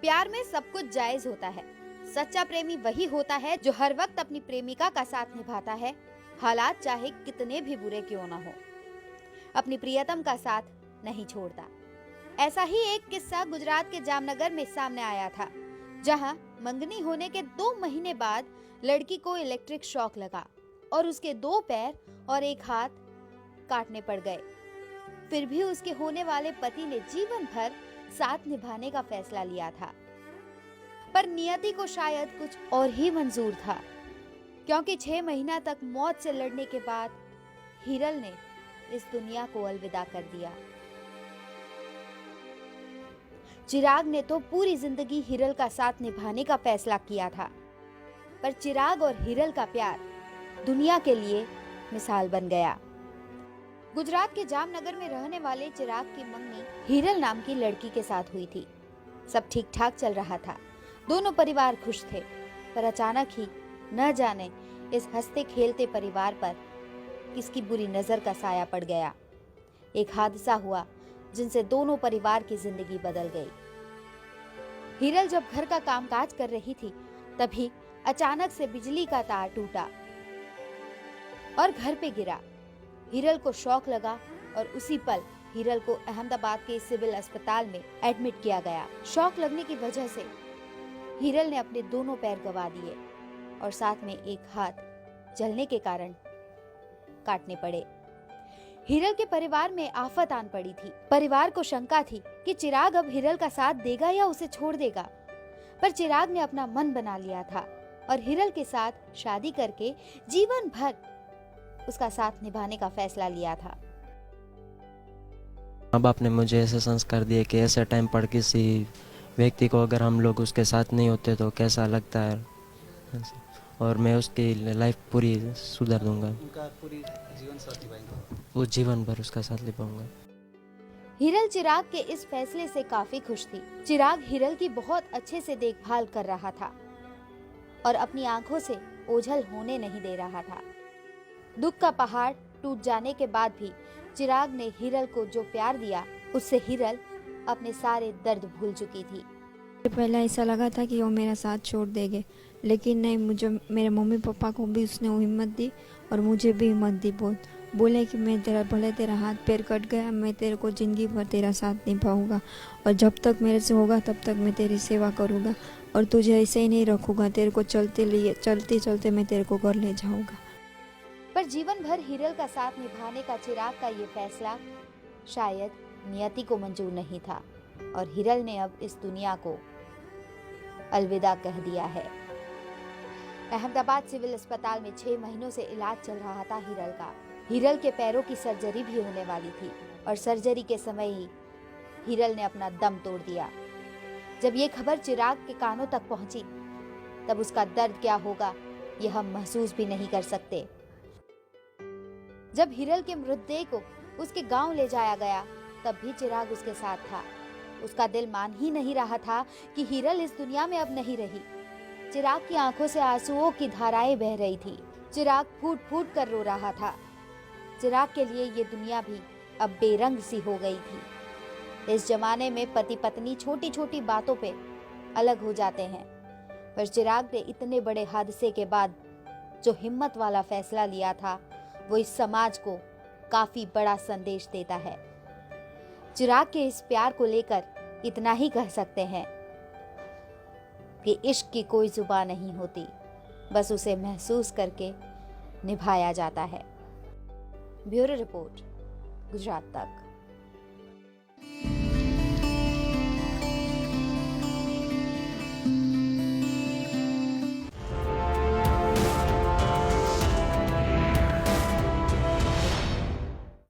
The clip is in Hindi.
प्यार में सब कुछ जायज होता है। सच्चा प्रेमी वही होता है जो हर वक्त अपनी प्रेमिका का साथ निभाता है, हालात चाहे कितने भी बुरे क्यों ना हो। अपनी प्रियतम का साथ नहीं छोड़ता। ऐसा ही एक किस्सा गुजरात के जामनगर में सामने आया था, जहां मंगनी होने के 2 महीने बाद लड़की को इलेक्ट्रिक शॉक लगा और उसके 2 पैर और 1 हाथ काटने पड़ गए। फिर भी उसके होने वाले पति ने जीवन भर साथ निभाने का फैसला लिया था। पर नियति को शायद कुछ और ही मंजूर था, क्योंकि 6 महीना तक मौत से लड़ने के बाद हिरल ने इस दुनिया को अलविदा कर दिया। चिराग ने तो पूरी जिंदगी हिरल का साथ निभाने का फैसला किया था, पर चिराग और हिरल का प्यार दुनिया के लिए मिसाल बन गया। गुजरात के जामनगर में रहने वाले चिराग की मंगनी हिरल नाम की लड़की के साथ हुई थी। सब ठीक ठाक चल रहा था, दोनों परिवार खुश थे, पर अचानक ही न जाने इस हंसते खेलते परिवार पर किसकी बुरी नजर का साया पड़ गया। एक हादसा हुआ जिनसे दोनों परिवार की जिंदगी बदल गई। हिरल जब घर का कामकाज कर रही थी, तभी अचानक से बिजली का तार टूटा और घर पे गिरा। हिरल को शॉक लगा और उसी पल हिरल को अहमदाबाद के सिविल अस्पताल में एडमिट किया गया। शॉक लगने की वजह से हिरल ने अपने दोनों पैर गंवा दिए और साथ में 1 हाथ जलने के कारण काटने पड़े। हिरल के परिवार में आफत आन पड़ी थी। परिवार को शंका थी कि चिराग अब हिरल का साथ देगा या उसे छोड़ देगा, पर चिराग ने अपना मन बना लिया था और हिरल के साथ शादी करके जीवन भर उसका साथ निभाने का फैसला लिया था। माँ बाप ने मुझे ऐसे संस्कार दिए कि ऐसे टाइम पर किसी व्यक्ति को अगर हम लोग उसके साथ नहीं होते तो कैसा लगता है, और मैं उसकी लाइफ पूरी सुधार दूंगा। उनका पूरी जीवन साथी बनेगा, वो जीवन भर उसका साथ निभाऊंगा। हिरल चिराग के इस फैसले से काफी खुश थी। चिराग हिरल की बहुत अच्छे से देखभाल कर रहा था और अपनी आंखों से ओझल होने नहीं दे रहा था। दुख का पहाड़ टूट जाने के बाद भी चिराग ने हिरल को जो प्यार दिया, उससे हिरल अपने सारे दर्द भूल चुकी थी। पहले ऐसा लगा था कि वो मेरा साथ छोड़ देंगे, लेकिन नहीं, मुझे मेरे मम्मी पापा को भी उसने वो हिम्मत दी और मुझे भी हिम्मत दी। बोले कि मैं तेरा भले तेरा हाथ पैर कट गया, मैं तेरे को ज़िंदगी भर तेरा साथ निभाऊंगा और जब तक मेरे से होगा तब तक मैं तेरी सेवा करूँगा और तुझे ऐसे ही नहीं रखूँगा, तेरे को चलते चलते मैं तेरे को घर ले जाऊँगा। पर जीवन भर हिरल का साथ निभाने का चिराग का ये फैसला शायद नियति को मंजूर नहीं था और हिरल ने अब इस दुनिया को अलविदा कह दिया है। अहमदाबाद सिविल अस्पताल में 6 महीनों से इलाज चल रहा था हिरल का। हिरल के पैरों की सर्जरी भी होने वाली थी और सर्जरी के समय ही हिरल ने अपना दम तोड़ दिया। जब ये खबर चिराग के कानों तक पहुंची, तब उसका दर्द क्या होगा ये हम महसूस भी नहीं कर सकते। जब हिरल के मृतदेह को उसके गांव ले जाया गया, तब भी चिराग उसके साथ था। उसका दिल मान ही नहीं रहा था कि हिरल इस दुनिया में अब नहीं रही। चिराग की आंखों से आंसुओं की धाराएं बह रही थी। चिराग फूट फूट कर रो रहा था। चिराग के लिए ये दुनिया भी अब बेरंग सी हो गई थी। इस जमाने में पति पत्नी छोटी छोटी बातों पे अलग हो जाते हैं, पर चिराग ने इतने बड़े हादसे के बाद जो हिम्मत वाला फैसला लिया था, वो इस समाज को काफी बड़ा संदेश देता है। चिराग के इस प्यार को लेकर इतना ही कह सकते हैं कि इश्क की कोई जुबान नहीं होती, बस उसे महसूस करके निभाया जाता है। ब्यूरो रिपोर्ट, गुजरात तक।